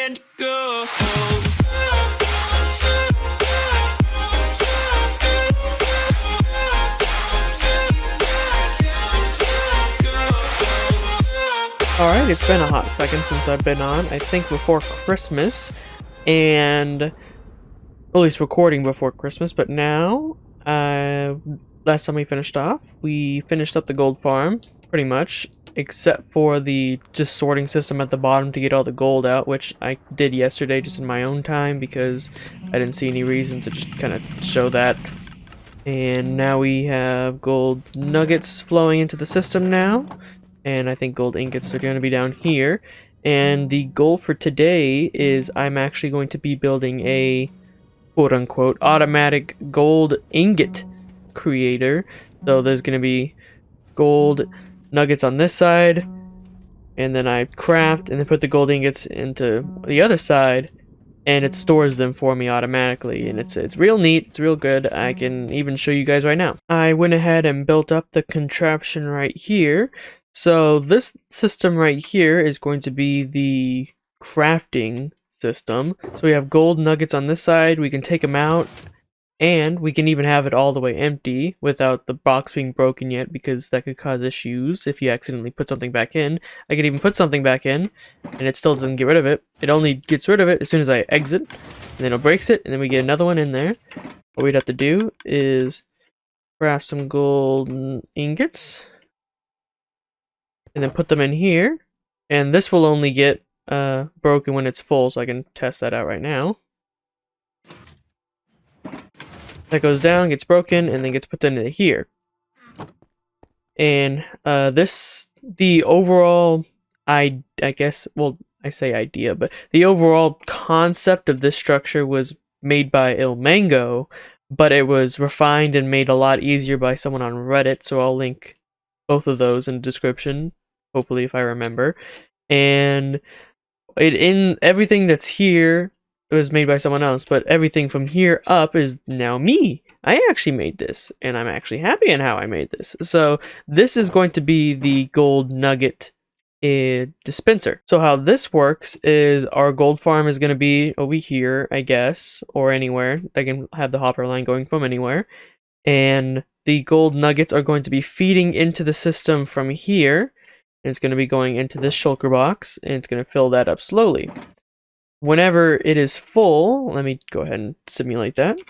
and goes. Alright, it's been a hot second since I've been on. I think before Christmas, and at least recording before Christmas, but now, last time we finished up the gold farm, pretty much, except for the just sorting system at the bottom to get all the gold out, which I did yesterday just in my own time because I didn't see any reason to just kind of show that. And now we have gold nuggets flowing into the system now. And I think gold ingots are going to be down here. And the goal for today is I'm actually going to be building a quote-unquote automatic gold ingot creator. So there's going to be gold nuggets on this side, and then I craft and then put the gold ingots into the other side, and it stores them for me automatically, and it's real neat, it's real good. I can even show you guys right now. I went ahead and built up the contraption right here. So this system right here is going to be the crafting system. So we have gold nuggets on this side, we can take them out, and we can even have it all the way empty without the box being broken yet, because that could cause issues if you accidentally put something back in. I could even put something back in, and it still doesn't get rid of it. It only gets rid of it as soon as I exit, and then it breaks it, and then we get another one in there. What we'd have to do is craft some gold ingots, and then put them in here, and this will only get broken when it's full, so I can test that out right now. That goes down, gets broken, and then gets put into here. And the overall, I guess, well, I say idea, but the overall concept of this structure was made by Ilmango, but it was refined and made a lot easier by someone on Reddit, so I'll link both of those in the description, hopefully, if I remember. And in everything that's here, it was made by someone else, but everything from here up is now me. I actually made this, and I'm actually happy in how I made this. So this is going to be the gold nugget dispenser. So how this works is our gold farm is going to be over here, I guess, or anywhere. I can have the hopper line going from anywhere. And the gold nuggets are going to be feeding into the system from here. And it's going to be going into this shulker box, and it's going to fill that up slowly. Whenever it is full, let me go ahead and simulate that.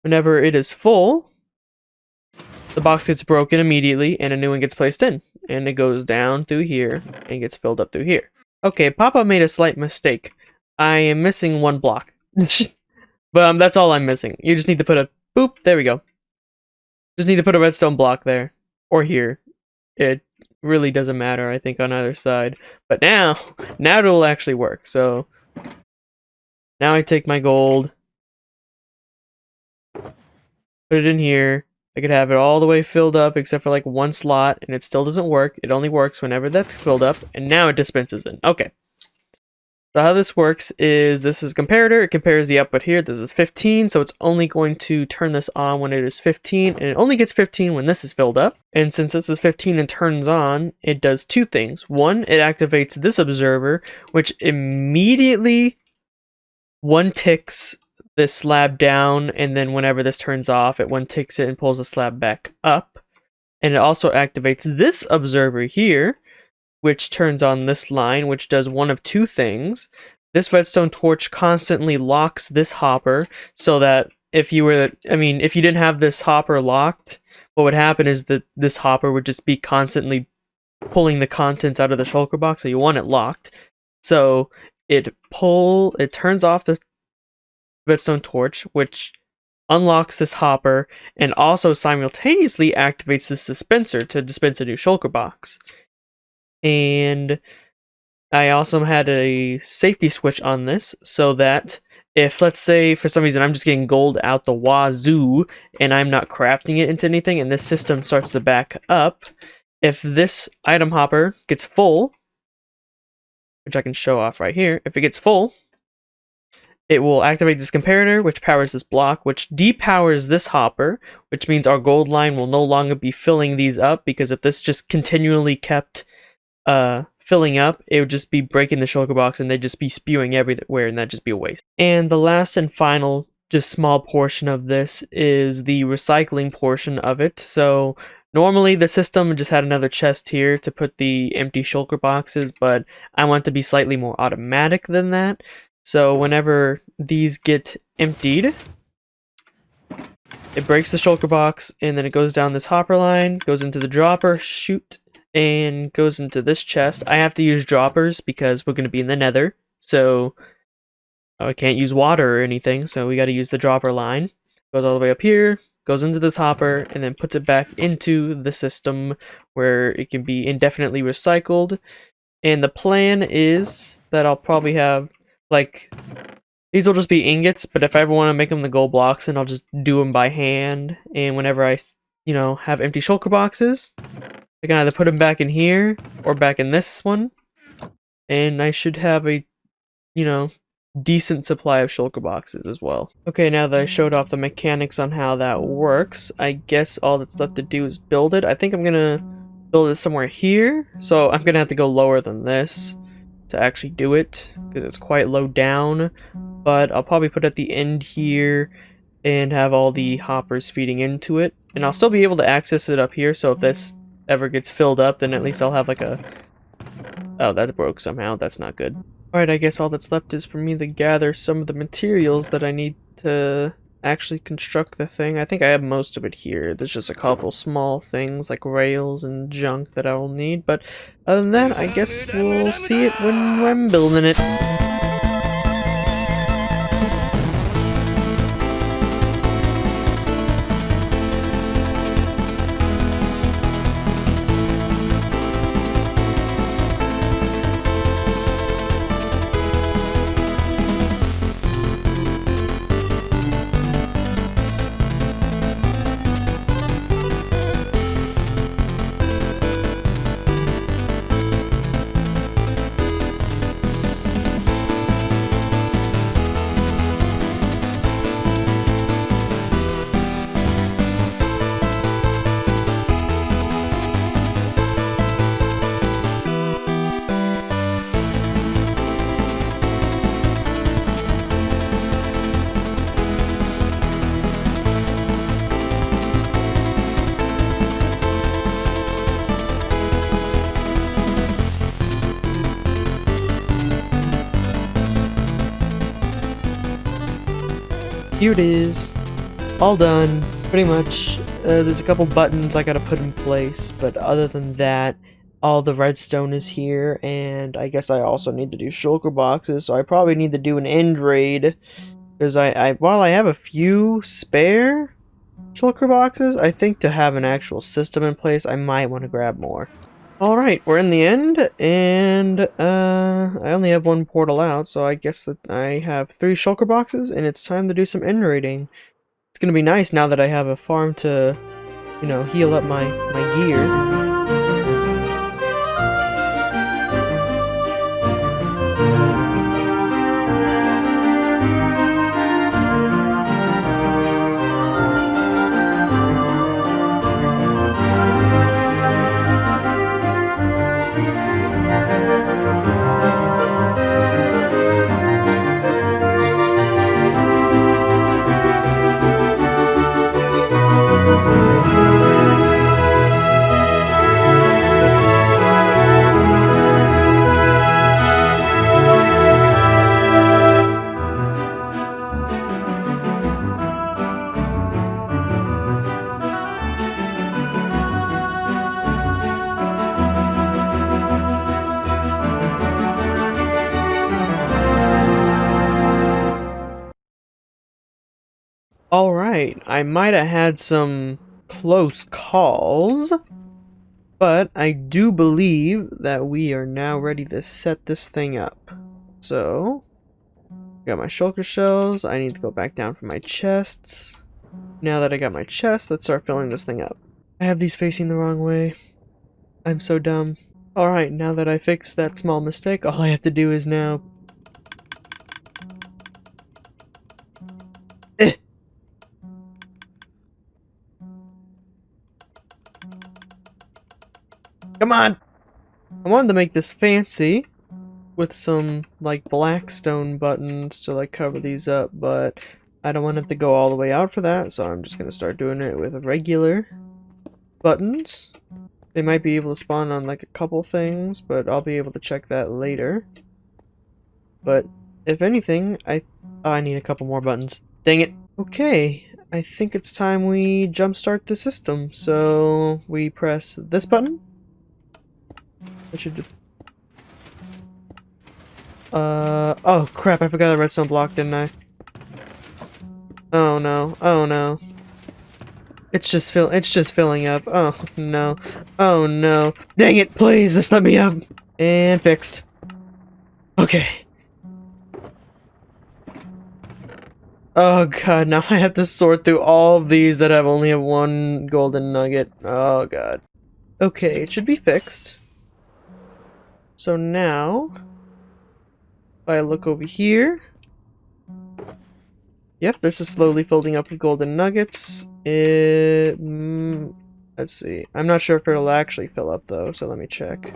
Whenever it is full, the box gets broken immediately and a new one gets placed in. And it goes down through here and gets filled up through here. Okay, Papa made a slight mistake. I am missing one block. But that's all I'm missing. You just need to put a boop, there we go. Just need to put a redstone block there. Or here. It really doesn't matter, I think, on either side. But now it'll actually work. So now I take my gold, put it in here. I could have it all the way filled up except for like one slot, and it still doesn't work. It only works whenever that's filled up, and now it dispenses in. Okay. So how this works is this is a comparator. It compares the output here. This is 15, so it's only going to turn this on when it is 15, and it only gets 15 when this is filled up. And since this is 15 and turns on, it does two things. One, it activates this observer, which immediately one ticks this slab down, and then whenever this turns off, it one ticks it and pulls the slab back up. And it also activates this observer here, which turns on this line, which does one of two things. This redstone torch constantly locks this hopper, so that if you didn't have this hopper locked, what would happen is that this hopper would just be constantly pulling the contents out of the shulker box, so you want it locked. So it turns off the redstone torch, which unlocks this hopper, and also simultaneously activates this dispenser to dispense a new shulker box. And I also had a safety switch on this, so that if, let's say, for some reason I'm just getting gold out the wazoo, and I'm not crafting it into anything, and this system starts to back up, if this item hopper gets full, which I can show off right here, if it gets full, it will activate this comparator, which powers this block, which depowers this hopper, which means our gold line will no longer be filling these up, because if this just continually kept filling up, it would just be breaking the shulker box and they'd just be spewing everywhere, and that'd just be a waste. And the last and final, just small portion of this is the recycling portion of it. So normally the system just had another chest here to put the empty shulker boxes, but I want it to be slightly more automatic than that. So whenever these get emptied, it breaks the shulker box, and then it goes down this hopper line, goes into the dropper, shoot, and goes into this chest. I have to use droppers because we're going to be in the nether, so I can't use water or anything, so we got to use the dropper line. Goes all the way up here, goes into this hopper, and then puts it back into the system where it can be indefinitely recycled. And the plan is that I'll probably have, like, these will just be ingots, but if I ever want to make them the gold blocks, then I'll just do them by hand. And whenever I, have empty shulker boxes, I can either put them back in here or back in this one. And I should have a, decent supply of shulker boxes as well. Okay, now that I showed off the mechanics on how that works, I guess all that's left to do is build it. I think I'm gonna build it somewhere here, so I'm gonna have to go lower than this to actually do it, because it's quite low down, but I'll probably put it at the end here and have all the hoppers feeding into it, and I'll still be able to access it up here, so if this ever gets filled up, then at least I'll have like a... Oh, that broke somehow. That's not good. Alright, I guess all that's left is for me to gather some of the materials that I need to actually construct the thing. I think I have most of it here. There's just a couple small things like rails and junk that I will need, but other than that, I guess we'll see it when I'm building it. Here it is, all done, pretty much. There's a couple buttons I gotta put in place, but other than that, all the redstone is here, and I guess I also need to do shulker boxes, so I probably need to do an end raid, because while I have a few spare shulker boxes, I think to have an actual system in place, I might want to grab more. Alright, we're in the end, and I only have one portal out, so I guess that I have 3 shulker boxes, and it's time to do some end raiding. It's gonna be nice now that I have a farm to, heal up my gear. Alright, I might have had some close calls, but I do believe that we are now ready to set this thing up. So, got my shulker shells, I need to go back down for my chests. Now that I got my chest, let's start filling this thing up. I have these facing the wrong way. I'm so dumb. Alright, now that I fixed that small mistake, all I have to do is now... Come on! I wanted to make this fancy with some, like, black stone buttons to, like, cover these up, but I don't want it to go all the way out for that, so I'm just gonna start doing it with regular buttons. They might be able to spawn on, like, a couple things, but I'll be able to check that later. But, if anything, I need a couple more buttons. Dang it! Okay, I think it's time we jumpstart the system, so we press this button. That should... oh crap, I forgot the redstone block, didn't I? Oh no, oh no. It's just filling up. Oh no. Oh no. Dang it, please, just let me up. And fixed. Okay. Oh god, now I have to sort through all of these that only have one golden nugget. Oh god. Okay, it should be fixed. So now, if I look over here, yep, this is slowly filling up with golden nuggets. Let's see. I'm not sure if it'll actually fill up though, so let me check.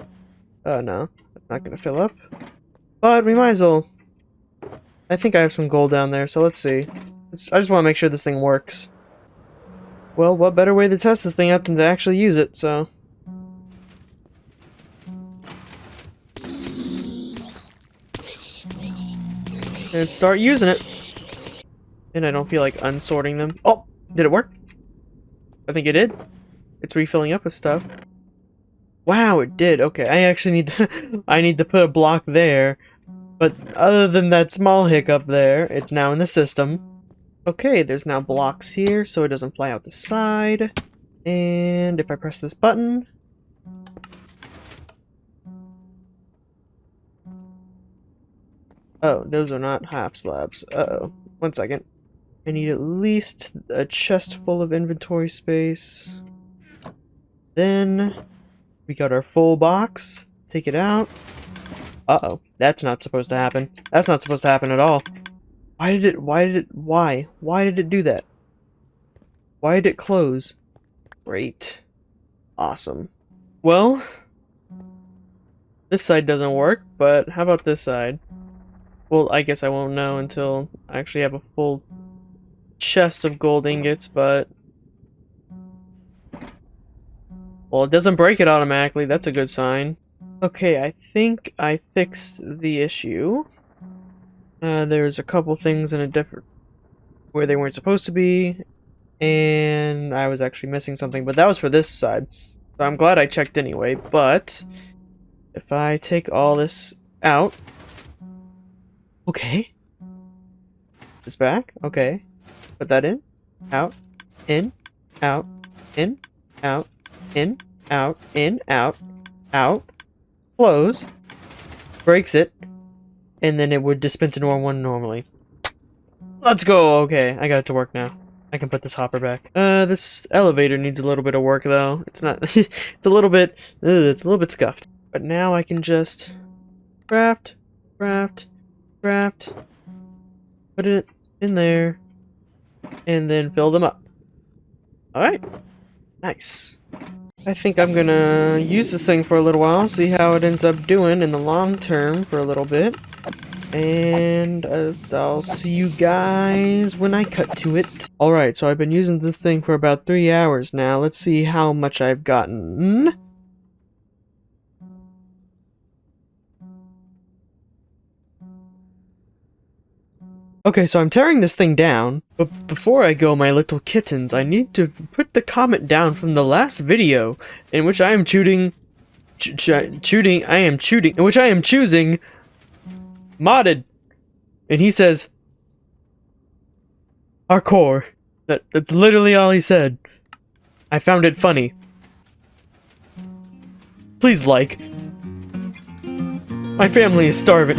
No, it's not gonna fill up. But we might as well. I think I have some gold down there, so let's see. I just want to make sure this thing works. Well, what better way to test this thing out than to actually use it, so... And start using it. And I don't feel like unsorting them. Oh! Did it work? I think it did. It's refilling up with stuff. Wow, it did. Okay, I actually need to... I need to put a block there. But other than that small hiccup there, it's now in the system. Okay, there's now blocks here, so it doesn't fly out the side. And if I press this button... Oh, those are not half slabs. Uh-oh. 1 second. I need at least a chest full of inventory space. Then we got our full box. Take it out. Uh-oh. That's not supposed to happen. That's not supposed to happen at all. Why did it do that? Why did it close? Great. Awesome. Well, this side doesn't work, but how about this side? Well, I guess I won't know until I actually have a full chest of gold ingots, but... Well, it doesn't break it automatically. That's a good sign. Okay, I think I fixed the issue. There's a couple things in a different... where they weren't supposed to be, and I was actually missing something, but that was for this side. So I'm glad I checked anyway, but... if I take all this out... Okay. This back? Okay. Put that in. Out. In. Out. In. Out. In. Out. In. Out. Out. Close. Breaks it. And then it would dispense into one normally. Let's go! Okay, I got it to work now. I can put this hopper back. This elevator needs a little bit of work though. It's not... it's a little bit... it's a little bit scuffed. But now I can just... craft. Put it in there. And then fill them up. Alright. Nice. I think I'm gonna use this thing for a little while, see how it ends up doing in the long term for a little bit. And I'll see you guys when I cut to it. Alright, so I've been using this thing for about 3 hours now. Let's see how much I've gotten. Okay, so I'm tearing this thing down, but before I go, my little kittens, I need to put the comment down from the last video in which I am choosing modded, and he says hardcore. That's literally all he said. I found it funny. Please like. My family is starving.